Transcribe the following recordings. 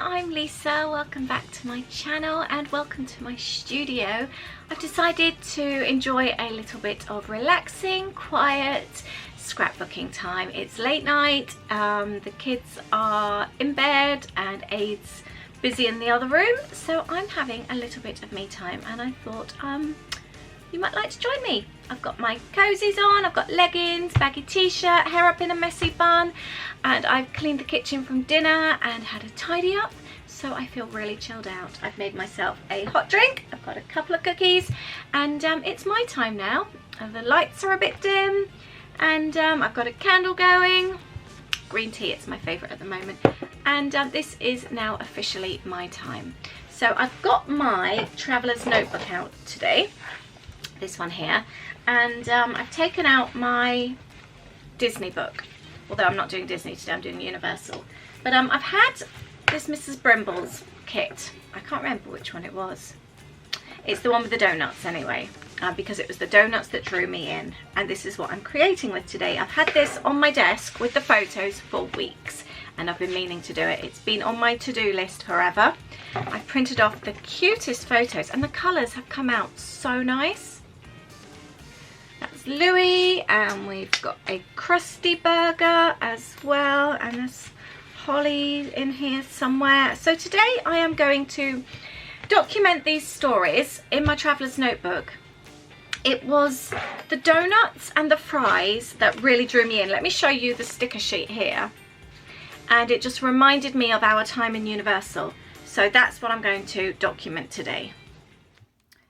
I'm Lisa. Welcome back to my channel and welcome to my studio. I've decided to enjoy a little bit of relaxing, quiet scrapbooking time. It's late night, the kids are in bed and Aid's busy in the other room, so I'm having a little bit of me time and I thought you might like to join me. I've got my cozies on, I've got leggings, baggy t-shirt, hair up in a messy bun, and I've cleaned the kitchen from dinner and had a tidy up, so I feel really chilled out. I've made myself a hot drink, I've got a couple of cookies, and it's my time now. The lights are a bit dim, and I've got a candle going. Green tea, it's my favourite at the moment, and this is now officially my time. So I've got my traveller's notebook out today, this one here, and I've taken out my Disney book, although I'm not doing Disney today, I'm doing Universal. But I've had this Mrs Brimbles kit. I can't remember which one it was. It's the one with the donuts anyway, because it was the donuts that drew me in, and this is what I'm creating with today. I've had this on my desk with the photos for weeks and I've been meaning to do it. It's been on my to-do list forever. I've printed off the cutest photos and the colours have come out so nice. That's Louis, and we've got a Krusty Burger as well, and there's Holly in here somewhere. So today I am going to document these stories in my traveller's notebook. It was the donuts and the fries that really drew me in. Let me show you the sticker sheet here. And it just reminded me of our time in Universal. So that's what I'm going to document today.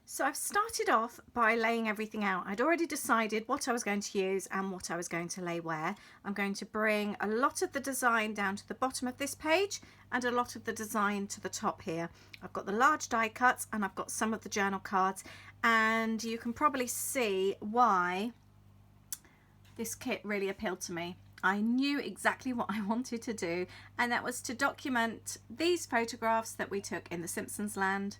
So I've started off by laying everything out. I'd already decided what I was going to use and what I was going to lay where. I'm going to bring a lot of the design down to the bottom of this page and a lot of the design to the top here. I've got the large die cuts and I've got some of the journal cards, and you can probably see why this kit really appealed to me. I knew exactly what I wanted to do, and that was to document these photographs that we took in the Simpsons land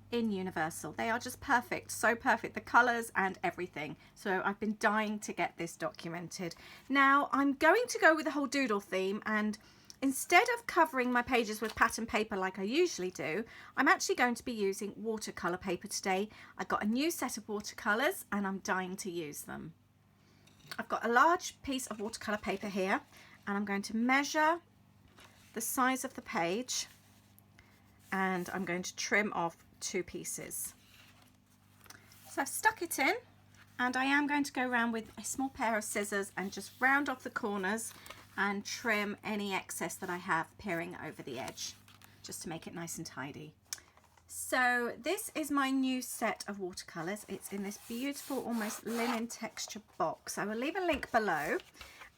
in Universal. They are just perfect, so perfect, the colours and everything. So I've been dying to get this documented. Now I'm going to go with the whole doodle theme, and instead of covering my pages with pattern paper like I usually do, I'm actually going to be using watercolour paper today. I got a new set of watercolours and I'm dying to use them. I've got a large piece of watercolour paper here, and I'm going to measure the size of the page, and I'm going to trim off 2 pieces. So I've stuck it in, and I am going to go around with a small pair of scissors and just round off the corners and trim any excess that I have peering over the edge, just to make it nice and tidy. So this is my new set of watercolours. It's in this beautiful almost linen texture box. I will leave a link below,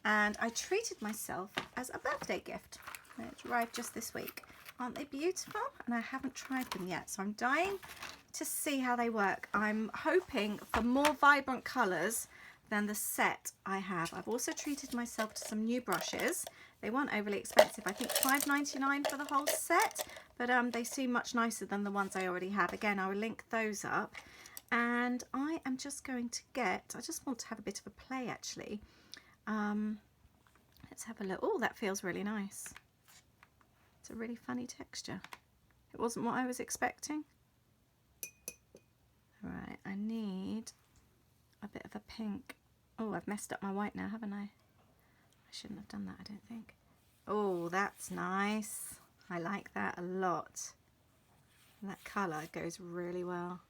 and I treated myself as a birthday gift. It arrived just this week. Aren't they beautiful? And I haven't tried them yet, so I'm dying to see how they work. I'm hoping for more vibrant colours than the set I have. I've also treated myself to some new brushes. They weren't overly expensive. I think $5.99 for the whole set, but they seem much nicer than the ones I already have. Again, I will link those up. And I am just going to get, I just want to have a bit of a play actually. Let's have a look. Oh, that feels really nice. It's a really funny texture. It wasn't what I was expecting. Right, I need a bit of a pink. Oh, I've messed up my white now, haven't I? I shouldn't have done that, I don't think. Oh, that's nice. I like that a lot. And that colour goes really well.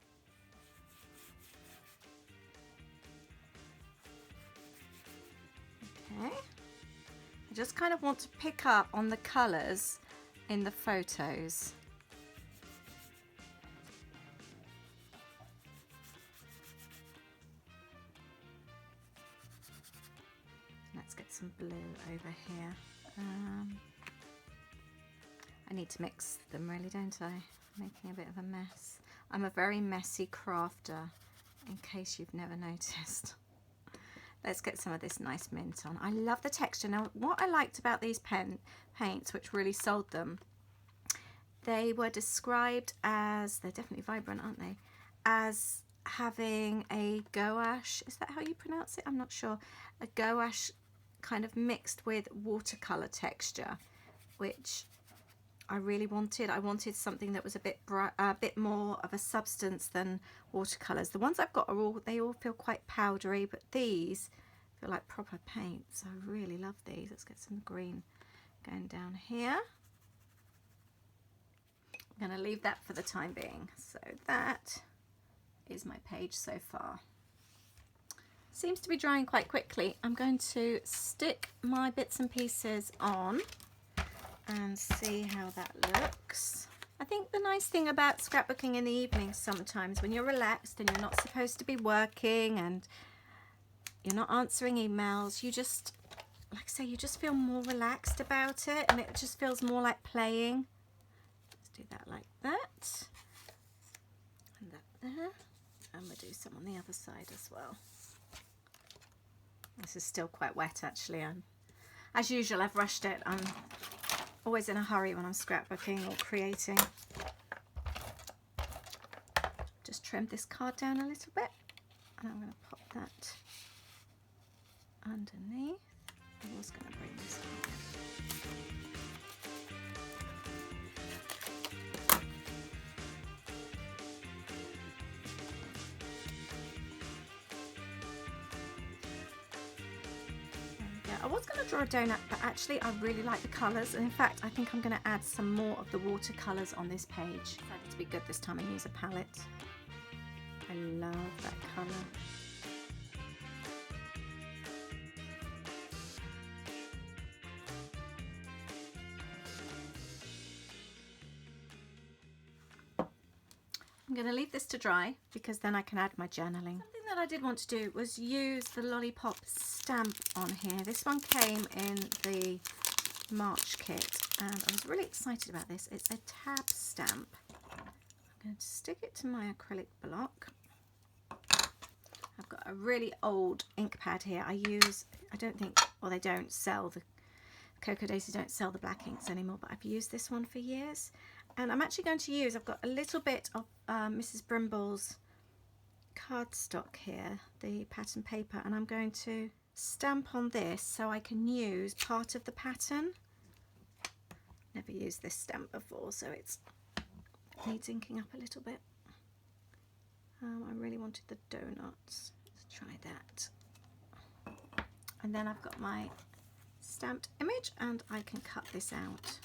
Okay. I just kind of want to pick up on the colours in the photos. Let's get some blue over here. I need to mix them really, don't I? Making a bit of a mess. I'm a very messy crafter, in case you've never noticed. Let's get some of this nice mint on. I love the texture. Now, what I liked about these paints, which really sold them, they were described as, they're definitely vibrant, aren't they? As having a gouache, is that how you pronounce it? I'm not sure. A gouache kind of mixed with watercolour texture, which I really wanted. I wanted something that was a bit bright, a bit more of a substance than watercolours. The ones I've got are they all feel quite powdery, but these feel like proper paint. So I really love these. Let's get some green going down here. I'm going to leave that for the time being. So that is my page so far. Seems to be drying quite quickly. I'm going to stick my bits and pieces on and see how that looks. I think the nice thing about scrapbooking in the evenings sometimes, when you're relaxed and you're not supposed to be working and you're not answering emails, you just, like I say, you just feel more relaxed about it, and it just feels more like playing. Let's do that like that, and that there, and we'll do some on the other side as well. This is still quite wet actually, and as usual I've rushed it. I'm always in a hurry when I'm scrapbooking or creating. Just trimmed this card down a little bit, and I'm going to pop that underneath. I was going to bring this on. I was going to draw a donut, but actually I really like the colours, and in fact I think I'm going to add some more of the watercolours on this page. Decided to be good this time and use a palette. I love that colour. I'm going to leave this to dry because then I can add my journaling. Something that I did want to do was use the Lollipop stamp on here. This one came in the March kit and I was really excited about this. It's a tab stamp. I'm going to stick it to my acrylic block. I've got a really old ink pad here. I don't think, well, they don't sell, the Cocoa Daisy don't sell the black inks anymore, but I've used this one for years. And I'm actually going to use, I've got a little bit of Mrs Brimbles cardstock here, the pattern paper, and I'm going to stamp on this so I can use part of the pattern. Never used this stamp before, so it needs inking up a little bit. I really wanted the donuts. Let's try that. And then I've got my stamped image and I can cut this out.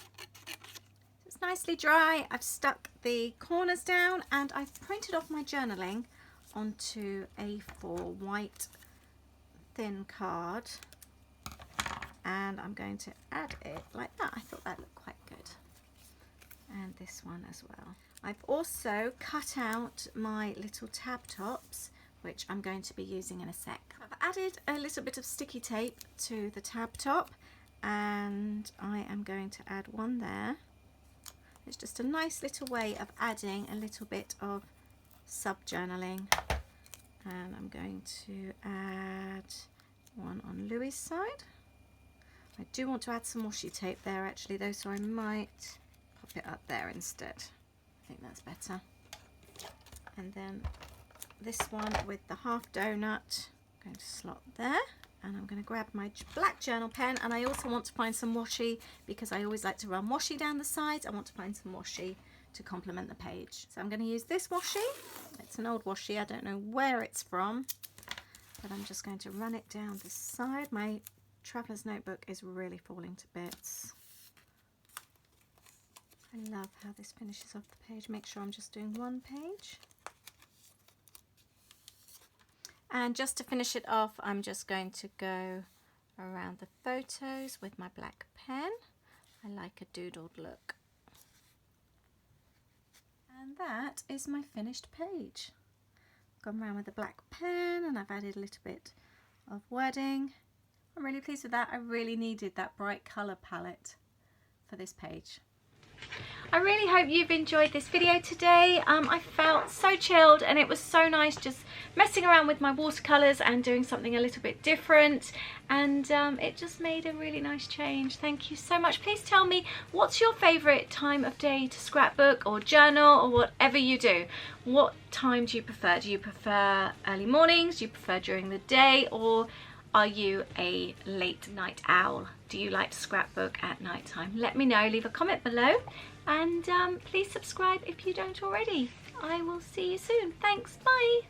It's nicely dry. I've stuck the corners down and I've printed off my journaling onto A4 white thin card, and I'm going to add it like that. I thought that looked quite good, and this one as well. I've also cut out my little tab tops, which I'm going to be using in a sec. I've added a little bit of sticky tape to the tab top, and I am going to add one there. It's just a nice little way of adding a little bit of sub-journaling. And I'm going to add one on Louis' side. I do want to add some washi tape there actually though, so I might pop it up there instead. I think that's better. And then this one with the half donut, I'm going to slot there. And I'm going to grab my black journal pen, and I also want to find some washi because I always like to run washi down the sides. I want to find some washi to complement the page. So I'm going to use this washi. It's an old washi, I don't know where it's from, but I'm just going to run it down the side. My traveller's notebook is really falling to bits. I love how this finishes off the page. Make sure I'm just doing one page. And just to finish it off, I'm just going to go around the photos with my black pen. I like a doodled look. And that is my finished page. I've gone around with a black pen and I've added a little bit of wording. I'm really pleased with that. I really needed that bright colour palette for this page. I really hope you've enjoyed this video today. I felt so chilled and it was so nice just messing around with my watercolours and doing something a little bit different, and it just made a really nice change. Thank you so much. Please tell me, what's your favourite time of day to scrapbook or journal or whatever you do? What time do you prefer? Do you prefer early mornings? Do you prefer during the day? Or are you a late night owl? Do you like to scrapbook at night time? Let me know, leave a comment below, and please subscribe if you don't already. I will see you soon. Thanks, bye.